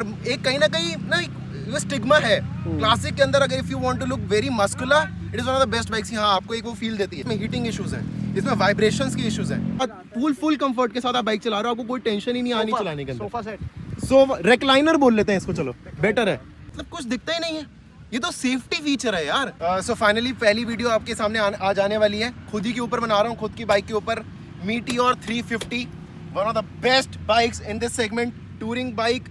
और एक कहीं ना कहीं ना वो स्टिग्मा है क्लासिक के अंदर। अगर if you want to look very muscular, it is one of the best bikes. हाँ, आपको एक वो फील देती है। इसमें हीटिंग इश्यूज हैं, इसमें वाइब्रेशंस के इश्यूज हैं। फुल कंफर्ट के साथ आप बाइक चला रहे हो, आपको कोई टेंशन ही नहीं आनी चलाने के अंदर। सोफा सेट, सो रेक्लाइनर बोल लेते हैं इसको, चलो बेटर है, मतलब कुछ दिखता ही नहीं है। ये तो सेफ्टी फीचर है यार। सो फाइनली पहली वीडियो आपके सामने आ जाने वाली है। खुद ही के ऊपर बना रहा हूँ, खुद की बाइक के ऊपर। Meteor 350, one of the best bikes in this segment. Touring bike,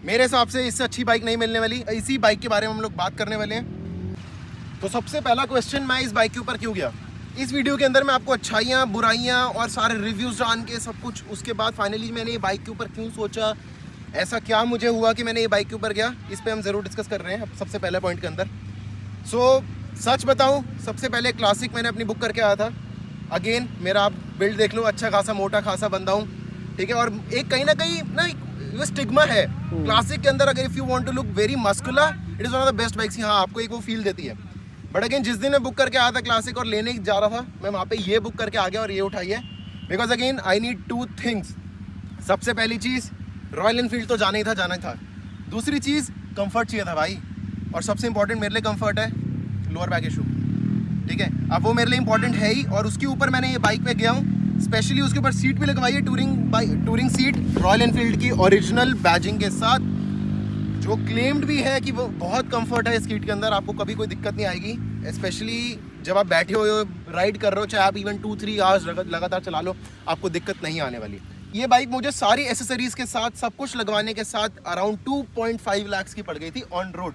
मेरे हिसाब से इससे अच्छी बाइक नहीं मिलने वाली। इसी बाइक के बारे में हम लोग बात करने वाले हैं। तो सबसे पहला क्वेश्चन, मैं इस बाइक के ऊपर क्यों गया? इस वीडियो के अंदर मैं आपको अच्छाइयाँ, बुराइयाँ और सारे रिव्यूज़ जान के सब कुछ, उसके बाद फाइनली मैंने ये बाइक के ऊपर क्यों सोचा, ऐसा क्या मुझे हुआ कि मैंने ये बाइक के ऊपर गया, इस पे हम ज़रूर डिस्कस कर रहे हैं सबसे पहले पॉइंट के अंदर। सो सच बताऊँ, सबसे पहले क्लासिक मैंने अपनी बुक करके आया था। अगेन मेरा आप बिल्ड देख लो, अच्छा खासा मोटा खासा बंदा हूँ, ठीक है। और एक कहीं ना कहीं ना वो स्टिग्मा है क्लासिक के अंदर। अगर if you want to look very muscular, it is one of the best bikes. हाँ, आपको एक वो फील देती है। बट अगेन जिस दिन मैं बुक करके आया था क्लासिक और लेने जा रहा था, मैं वहाँ पे ये बुक करके आ गया और ये उठाई है। Because again I need two things. सबसे पहली चीज़, रॉयल एनफील्ड तो जाना ही था। दूसरी चीज़, कंफर्ट चाहिए था भाई। और सबसे इंपॉर्टेंट मेरे लिए कंफर्ट है, लोअर बैक इशू, ठीक है। अब वो मेरे लिए इंपॉर्टेंट है ही, और उसके ऊपर मैंने ये बाइक पे गया हूँ। स्पेशली उसके ऊपर सीट भी लगवाई है, टूरिंग सीट रॉयल एनफील्ड की ओरिजिनल बैजिंग के साथ, जो क्लेम्ड भी है कि वो बहुत कंफर्ट है इस सीट के अंदर। आपको कभी कोई दिक्कत नहीं आएगी, स्पेशली जब आप बैठे हो, राइड कर रहे हो, चाहे आप इवन 2-3 आवर्स लगातार चला लो, आपको दिक्कत नहीं आने वाली। ये बाइक मुझे सारी एसेसरीज के साथ, सब कुछ लगवाने के साथ अराउंड 2.5 लाख की पड़ गई थी ऑन रोड।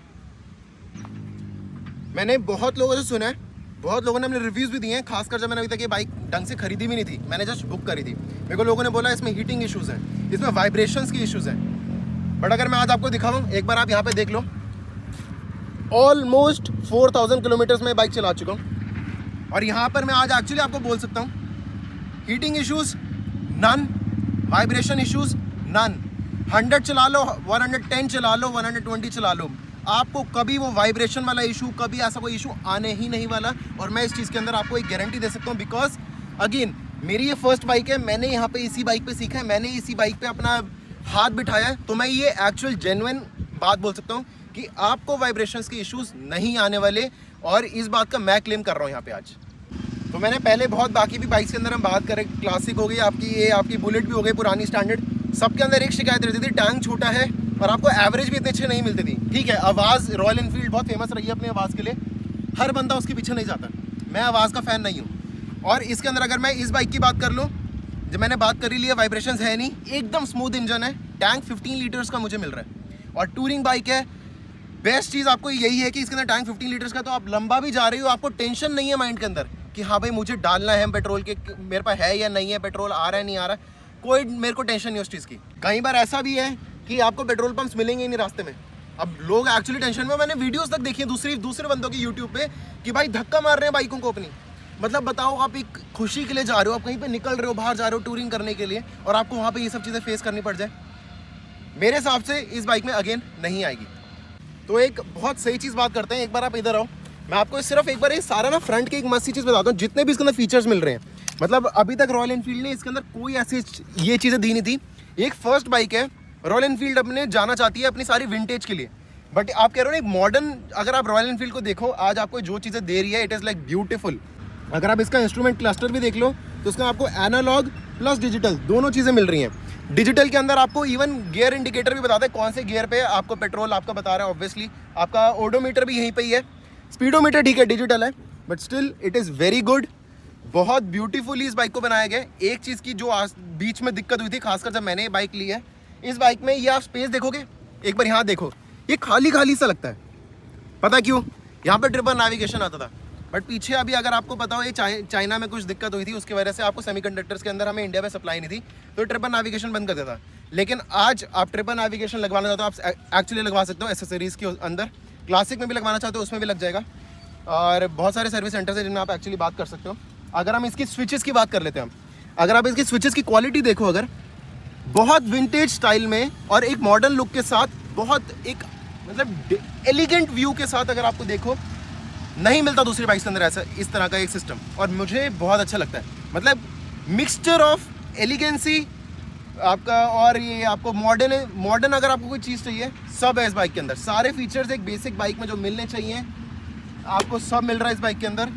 मैंने बहुत लोगों से सुना है, बहुत लोगों ने अपने रिव्यूज़ भी दिए हैं, खासकर जब मैंने अभी तक ये बाइक ढंग से खरीदी भी नहीं थी, मैंने जस्ट बुक करी थी। मेरे को लोगों ने बोला इसमें हीटिंग इश्यूज़ हैं, इसमें वाइब्रेशंस की इश्यूज़ हैं। बट अगर मैं आज आपको दिखाऊं, एक बार आप यहाँ पे देख लो, ऑलमोस्ट 4000 किलोमीटर्स में बाइक चला चुका हूँ। और यहाँ पर मैं आज एक्चुअली आपको बोल सकता हूँ, heating issues none, vibration issues none. 100 चला लो, 110 चला लो, 120 चला लो, आपको कभी वो वाइब्रेशन वाला इशू, कभी ऐसा कोई इशू आने ही नहीं वाला। और मैं इस चीज़ के अंदर आपको एक गारंटी दे सकता हूँ। बिकॉज अगेन मेरी ये फर्स्ट बाइक है, मैंने यहाँ पे इसी बाइक पे सीखा है, मैंने इसी बाइक पे अपना हाथ बिठाया है। तो मैं ये एक्चुअल जेन्युइन बात बोल सकता हूँ कि आपको वाइब्रेशंस के इश्यूज़ नहीं आने वाले, और इस बात का मैं क्लेम कर रहा हूँ यहाँ पे आज। तो मैंने पहले बहुत बाकी भी बाइक्स के अंदर हम बात करें, क्लासिक हो गई आपकी, ये आपकी बुलेट भी हो गई पुरानी स्टैंडर्ड, सबके अंदर एक शिकायत रहती थी, टैंक छोटा है और आपको एवरेज भी इतने अच्छे नहीं मिलती थी। ठीक है, आवाज़, रॉयल एनफील्ड बहुत फेमस रही है अपनी आवाज़ के लिए, हर बंदा उसके पीछे नहीं जाता, मैं आवाज़ का फ़ैन नहीं हूँ। और इसके अंदर अगर मैं इस बाइक की बात कर लूँ, जब मैंने बात कर ही लिया, वाइब्रेशंस है नहीं, एकदम स्मूथ इंजन है, टैंक 15 लीटर्स का मुझे मिल रहा है, और टूरिंग बाइक है। बेस्ट चीज़ आपको यही है कि इसके अंदर टैंक 15 लीटर्स का, तो आप लंबा भी जा रही हो, आपको टेंशन नहीं है माइंड के अंदर कि हाँ भाई मुझे डालना है पेट्रोल के, मेरे पास है या नहीं है, पेट्रोल आ रहा है नहीं आ रहा है, कोई मेरे को टेंशन नहीं उस चीज़ की। कई बार ऐसा भी है कि आपको पेट्रोल पंप्स मिलेंगे ही नहीं रास्ते में। अब लोग एक्चुअली टेंशन में, मैंने वीडियोस तक देखी है दूसरे बंदों की यूट्यूब पे कि भाई धक्का मार रहे हैं बाइकों को अपनी। मतलब बताओ, आप एक खुशी के लिए जा रहे हो, आप कहीं पे निकल रहे हो, बाहर जा रहे हो टूरिंग करने के लिए, और आपको वहाँ पे ये सब चीज़ें फेस करनी पड़ जाए, मेरे हिसाब से इस बाइक में अगेन नहीं आएगी। तो एक बहुत सही चीज़ बात करते हैं, एक बार आप इधर आओ, मैं आपको सिर्फ एक बार ये सारा ना फ्रंट की एक मस्त सी चीज़ बताता हूँ, जितने भी इसके अंदर फीचर्स मिल रहे हैं। मतलब अभी तक रॉयल एनफील्ड ने इसके अंदर कोई ऐसी ये चीज़ें दी नहीं थी। एक फर्स्ट बाइक है, रॉयल एनफील्ड अपने जाना चाहती है अपनी सारी विंटेज के लिए, बट आप कह रहे हो ना मॉडर्न, अगर आप रॉयल एनफील्ड को देखो आज आपको जो चीज़ें दे रही है, इट इज़ लाइक ब्यूटीफुल। अगर आप इसका इंस्ट्रूमेंट क्लस्टर भी देख लो तो उसका आपको एनालॉग प्लस डिजिटल दोनों चीज़ें मिल रही हैं। डिजिटल के अंदर आपको इवन गियर इंडिकेटर भी बताता है कौन से गियर पे आपको पेट्रोल आपका बता रहा है। ऑब्वियसली आपका ओडोमीटर भी यहीं पे ही है, स्पीडोमीटर ठीक है डिजिटल है, but still it is very good. बहुत ब्यूटीफुली इस बाइक को बनाया गया है। एक चीज़ की जो बीच में दिक्कत हुई थी, खासकर जब मैंने ये बाइक ली है, इस बाइक में ये आप स्पेस देखोगे, एक बार यहाँ देखो, ये खाली खाली सा लगता है। पता क्यों? यहाँ पे ट्रिपल नेविगेशन आता था, बट पीछे अभी अगर आपको पता हो, ये चाइना में कुछ दिक्कत हुई थी, उसकी वजह से आपको सेमीकंडक्टर्स के अंदर हमें इंडिया में सप्लाई नहीं थी, तो ट्रिपल नेविगेशन बंद कर देता था। लेकिन आज आप ट्रिपल नेविगेशन लगवाना चाहते हो, आप एक्चुअली लगवा सकते हो एसेसरीज़ के अंदर। क्लासिक में भी लगवाना चाहते हो, उसमें भी लग जाएगा, और बहुत सारे सर्विस सेंटर्स हैं जिनमें आप एक्चुअली बात कर सकते हो। अगर हम इसकी स्विचेस की बात कर लेते हैं, अगर आप इसकी स्विचेस की क्वालिटी देखो, अगर बहुत विंटेज स्टाइल में और एक मॉडर्न लुक के साथ, बहुत एक मतलब एलिगेंट व्यू के साथ अगर आपको देखो, नहीं मिलता दूसरी बाइक्स के अंदर ऐसा इस तरह का एक सिस्टम, और मुझे बहुत अच्छा लगता है। मतलब मिक्सचर ऑफ एलिगेंसी आपका, और ये आपको मॉडर्न अगर आपको कोई चीज़ चाहिए सब है इस बाइक के अंदर। सारे फीचर्स एक बेसिक बाइक में जो मिलने चाहिए आपको सब मिल रहा है इस बाइक के अंदर।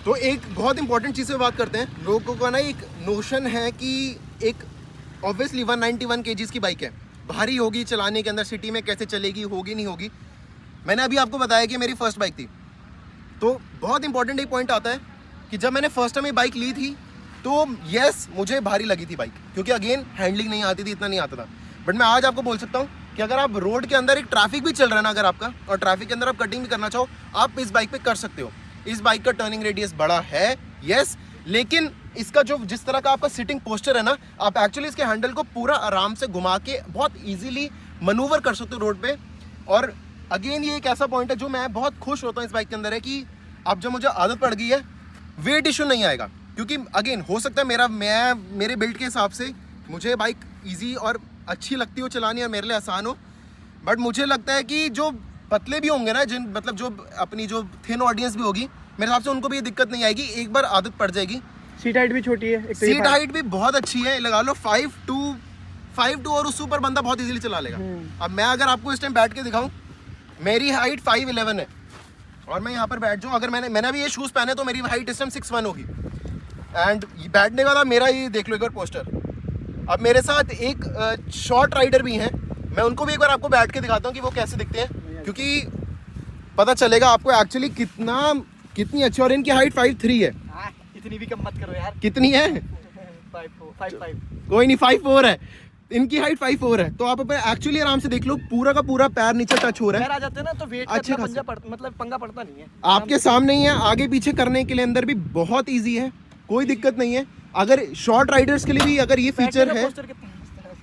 तो एक बहुत इंपॉर्टेंट चीज़ पे बात करते हैं। लोगों का ना एक नोशन है कि एक ऑब्वियसली 191 kgs की बाइक है, भारी होगी, चलाने के अंदर सिटी में कैसे चलेगी, होगी नहीं होगी। मैंने अभी आपको बताया कि मेरी फर्स्ट बाइक थी, तो बहुत इंपॉर्टेंट एक पॉइंट आता है कि जब मैंने फर्स्ट टाइम ये बाइक ली थी तो यस मुझे भारी लगी थी बाइक, क्योंकि अगेन हैंडलिंग नहीं आती थी, इतना नहीं आता था। बट मैं आज आपको बोल सकता हूँ कि अगर आप रोड के अंदर एक ट्रैफिक भी चल रहा है ना अगर आपका, और ट्रैफिक के अंदर आप कटिंग भी करना चाहो, आप इस बाइक पे कर सकते हो। इस बाइक का टर्निंग रेडियस बड़ा है यस, लेकिन इसका जो जिस तरह का आपका सिटिंग पोस्चर है ना, आप एक्चुअली इसके हैंडल को पूरा आराम से घुमा के बहुत ईजिली मनूवर कर सकते हो रोड पे। और अगेन ये एक ऐसा पॉइंट है जो मैं बहुत खुश होता हूँ इस बाइक के अंदर है कि अब जब मुझे आदत पड़ गई है वेट इशू नहीं आएगा। क्योंकि अगेन हो सकता है मेरे बिल्ड के हिसाब से मुझे बाइक ईजी और अच्छी लगती हो चलानी और मेरे लिए आसान हो, बट मुझे लगता है कि जो पतले भी होंगे ना, जिन मतलब जो अपनी जो थिन ऑडियंस भी होगी, मेरे हिसाब से उनको भी ये दिक्कत नहीं आएगी, एक बार आदत पड़ जाएगी। सीट हाइट भी छोटी है, सीट हाइट भी बहुत अच्छी है, लगा लो 5'2" और उससे ऊपर बंदा बहुत इजीली चला लेगा। अब मैं अगर आपको इस टाइम बैठ के दिखाऊं, मेरी हाइट 5'11" है और मैं यहाँ पर बैठ जाऊँ, अगर मैंने अभी ये शूज़ पहने तो मेरी हाइट इस टाइम 6'1" होगी। एंड बैठने का मेरा ये देख लो एक बार पोस्टर। अब मेरे साथ एक शॉर्ट राइडर भी हैं, मैं उनको भी एक बार आपको बैठ के दिखाता हूँ कि वो कैसे दिखते हैं, क्योंकि पता चलेगा आपको एक्चुअली कितनी अच्छी। और इनकी हाइट 5'3" है। इतनी भी कम मत करो यार। कितनी है? 5'5". कोई नहीं, 5'4" है इनकी हाइट, 5'4" है। तो आप एक्चुअली आराम से देख लो, पूरा का पूरा पैर नीचे टच हो रहा है। पैर आ जाते हैं ना तो वेट अच्छे का पंगा पड़ता नहीं है। आपके सामने ही है, आगे पीछे करने के लिए अंदर भी बहुत ईजी है, कोई दिक्कत नहीं है। अगर शॉर्ट राइडर्स के लिए भी अगर ये फीचर है,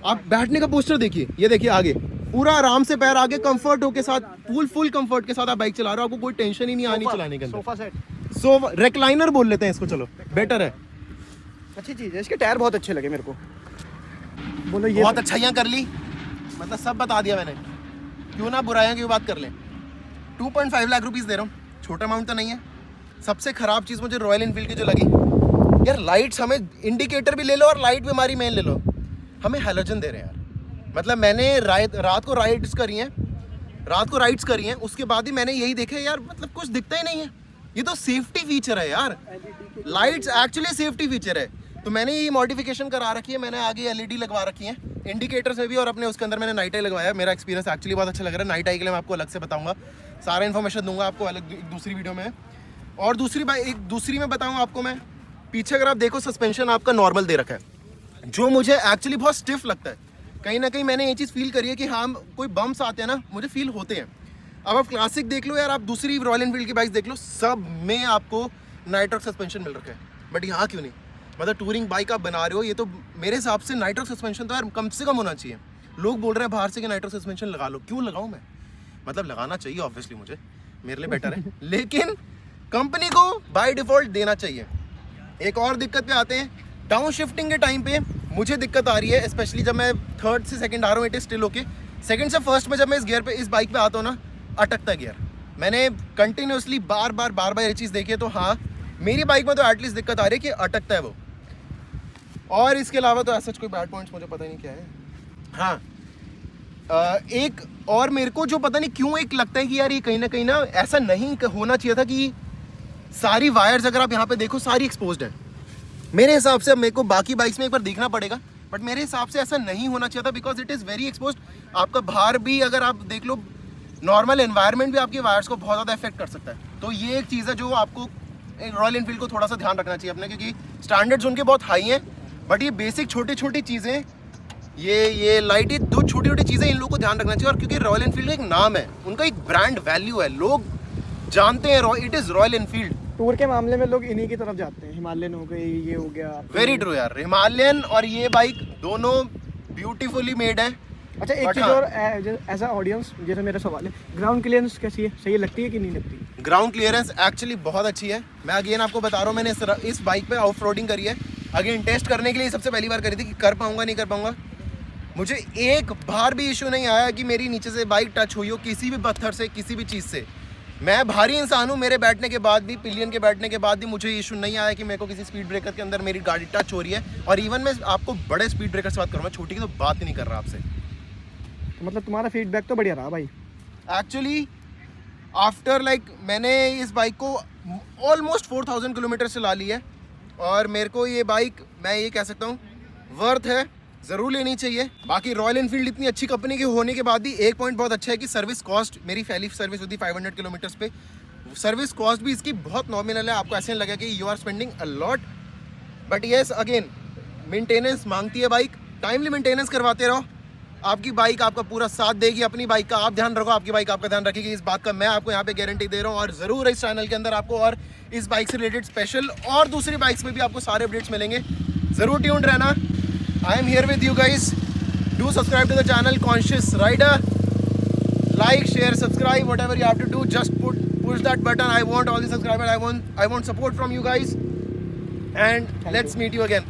आप बैठने का पोस्टर देखिए, ये देखिए आगे पूरा आराम से पैर आगे कंफर्ट हो के साथ, फुल कंफर्ट के साथ आप बाइक चला रहे हो, आपको कोई टेंशन ही नहीं आनी चलाने के अंदर। सोफा सेट, सोफा रेक्लाइनर बोल लेते हैं इसको, चलो बेटर है, अच्छी चीज है। इसके टायर बहुत अच्छे लगे मेरे को। बोलो ये बहुत अच्छाइयाँ कर ली, मतलब सब बता दिया मैंने, क्यों ना बुराइयाँ की बात कर लें। 2.5 लाख रुपीज़ दे रहा हूँ, छोटा अमाउंट तो नहीं है। सबसे खराब चीज़ मुझे रॉयल एनफील्ड की जो लगी यार, लाइट्स, हमें इंडिकेटर भी ले लो और लाइट भी हमारी मेन ले लो, हमें हैलोजन दे रहे हैं यार। मतलब मैंने रात को राइड्स करी हैं, उसके बाद ही मैंने यही देखा यार, मतलब कुछ दिखता ही नहीं है। ये तो सेफ्टी फीचर है यार, लाइट्स एक्चुअली सेफ्टी फीचर है। तो मैंने ये मॉडिफिकेशन करा रखी है, मैंने आगे LED लगवा रखी है इंडिकेटर्स में भी, और अपने उसके अंदर मैंने नाइट आई लगवाया। मेरा एक्सपीरियंस एक्चुअली बहुत अच्छा लग रहा है। नाइट आई के लिए मैं आपको अलग से बताऊंगा, सारा इन्फॉर्मेशन दूंगा आपको अलग दूसरी वीडियो में। और दूसरी में बताऊँ आपको मैं, पीछे अगर आप देखो सस्पेंशन आपका नॉर्मल दे रखा है, जो मुझे एक्चुअली बहुत स्टिफ लगता है। कहीं ना कहीं मैंने ये चीज़ फील करी है कि हाँ कोई बम्प्स आते हैं ना, मुझे फील होते हैं। अब आप क्लासिक देख लो यार, आप दूसरी रॉयल एनफील्ड की बाइक देख लो, सब में आपको नाइट्रॉक सस्पेंशन मिल रखा है, बट यहाँ क्यों नहीं? मतलब टूरिंग बाइक आप बना रहे हो, ये तो मेरे हिसाब से नाइट्रॉक सस्पेंशन तो यार कम से कम होना चाहिए। लोग बोल रहे हैं बाहर से कि नाइट्रॉक सस्पेंशन लगा लो, क्यों लगाऊँ मैं? मतलब लगाना चाहिए ऑब्वियसली, मुझे मेरे लिए बेटर है, लेकिन कंपनी को बाय डिफ़ॉल्ट देना चाहिए। एक और दिक्कत पे आते हैं, डाउन शिफ्टिंग के टाइम पे मुझे दिक्कत आ रही है, स्पेशली जब मैं थर्ड से सेकंड आ रहा हूँ, it is still okay. Second से फर्स्ट में जब मैं इस बाइक पे आता हूँ ना, अटकता है गियर। मैंने कंटिन्यूसली बार बार ये चीज़ देखी है, तो हाँ मेरी बाइक में तो एटलीस्ट दिक्कत आ रही है कि अटकता है वो। और इसके अलावा तो ऐसा कोई बैड पॉइंट्स मुझे पता ही नहीं क्या है। हाँ एक और मेरे को जो पता नहीं क्यों एक लगता है कि यार ये कहीं ना ऐसा नहीं होना चाहिए था कि सारी वायर्स अगर आप यहाँ पे देखो सारी एक्सपोज्ड है। मेरे हिसाब से, मेरे को बाकी बाइक्स में एक बार देखना पड़ेगा, बट मेरे हिसाब से ऐसा नहीं होना चाहिए था, because it is very exposed. आपका बाहर भी अगर आप देख लो, नॉर्मल एनवायरनमेंट भी आपकी वायर्स को बहुत ज़्यादा इफेक्ट कर सकता है। तो ये एक चीज़ है जो आपको रॉयल एनफील्ड को थोड़ा सा ध्यान रखना चाहिए अपने, क्योंकि स्टैंडर्ड्स उनके बहुत हाई हैं, बट ये बेसिक छोटी चीज़ें, ये लाइट, ये दो छोटी चीज़ें इन लोगों को ध्यान रखना चाहिए। और क्योंकि रॉयल एनफील्ड एक नाम है, उनका एक ब्रांड वैल्यू है, लोग जानते हैं it is royal Enfield. Tour के मामले में लोग इन्हीं की तरफ जाते हैं, हिमालयन हो गई, ये हो गया। वेरी ट्रू यार, हिमालयन और ये बाइक दोनों ब्यूटीफुली मेड है। अच्छा एक चीज़ और, एज अ ऑडियंस जैसे मेरा सवाल है, ग्राउंड क्लियरेंस कैसी है, सही लगती है कि नहीं लगती? ग्राउंड क्लियरेंस एक्चुअली बहुत अच्छी है। मैं अगेन आपको बता रहा हूँ, मैंने इस बाइक पे ऑफ रोडिंग करी है, अगेन टेस्ट करने के लिए सबसे पहली बार करी थी कि कर पाऊंगा नहीं कर पाऊंगा। मुझे एक बार भी इशू नहीं आया कि मेरी नीचे से बाइक टच हुई हो किसी भी पत्थर से, किसी भी चीज़ से। मैं भारी इंसान हूँ, मेरे बैठने के बाद भी, पिलियन के बैठने के बाद भी मुझे ये इशू नहीं आया कि मेरे को किसी स्पीड ब्रेकर के अंदर मेरी गाड़ी टच हो रही है। और इवन मैं आपको बड़े स्पीड ब्रेकर से बात करूँ, मैं छोटी की तो बात ही नहीं कर रहा आपसे। तो मतलब तुम्हारा फीडबैक तो बढ़िया रहा भाई। एक्चुअली आफ्टर मैंने इस बाइक को ऑलमोस्ट 4000 किलोमीटर चला ली है, और मेरे को ये बाइक, मैं ये कह सकता हूँ, वर्थ है, ज़रूर लेनी चाहिए। बाकी रॉयल एनफील्ड इतनी अच्छी कंपनी के होने के बाद भी एक पॉइंट बहुत अच्छा है कि सर्विस कॉस्ट, मेरी पहली सर्विस होती 500 किलोमीटर्स पे, सर्विस कॉस्ट भी इसकी बहुत नॉमिनल है। आपको ऐसे नहीं लगेगा कि you are spending a lot, but yes again maintenance मांगती है बाइक, टाइमली मेंटेनेंस करवाते रहो, आपकी बाइक आपका पूरा साथ देगी। अपनी बाइक का आप ध्यान रखो, आपकी बाइक आपका ध्यान रखेगी, इस बात का मैं आपको यहाँ पे गारंटी दे रहा हूँ। और ज़रूर इस चैनल के अंदर आपको और इस बाइक से रिलेटेड स्पेशल और दूसरी बाइक्स में भी आपको सारे अपडेट्स मिलेंगे, ज़रूर ट्यून्ड रहना। I am here with you guys, do subscribe to the channel conscious rider, like, share, subscribe, whatever you have to do, just push that button. I want all the subscribers, I want support from you guys, and let's meet you again.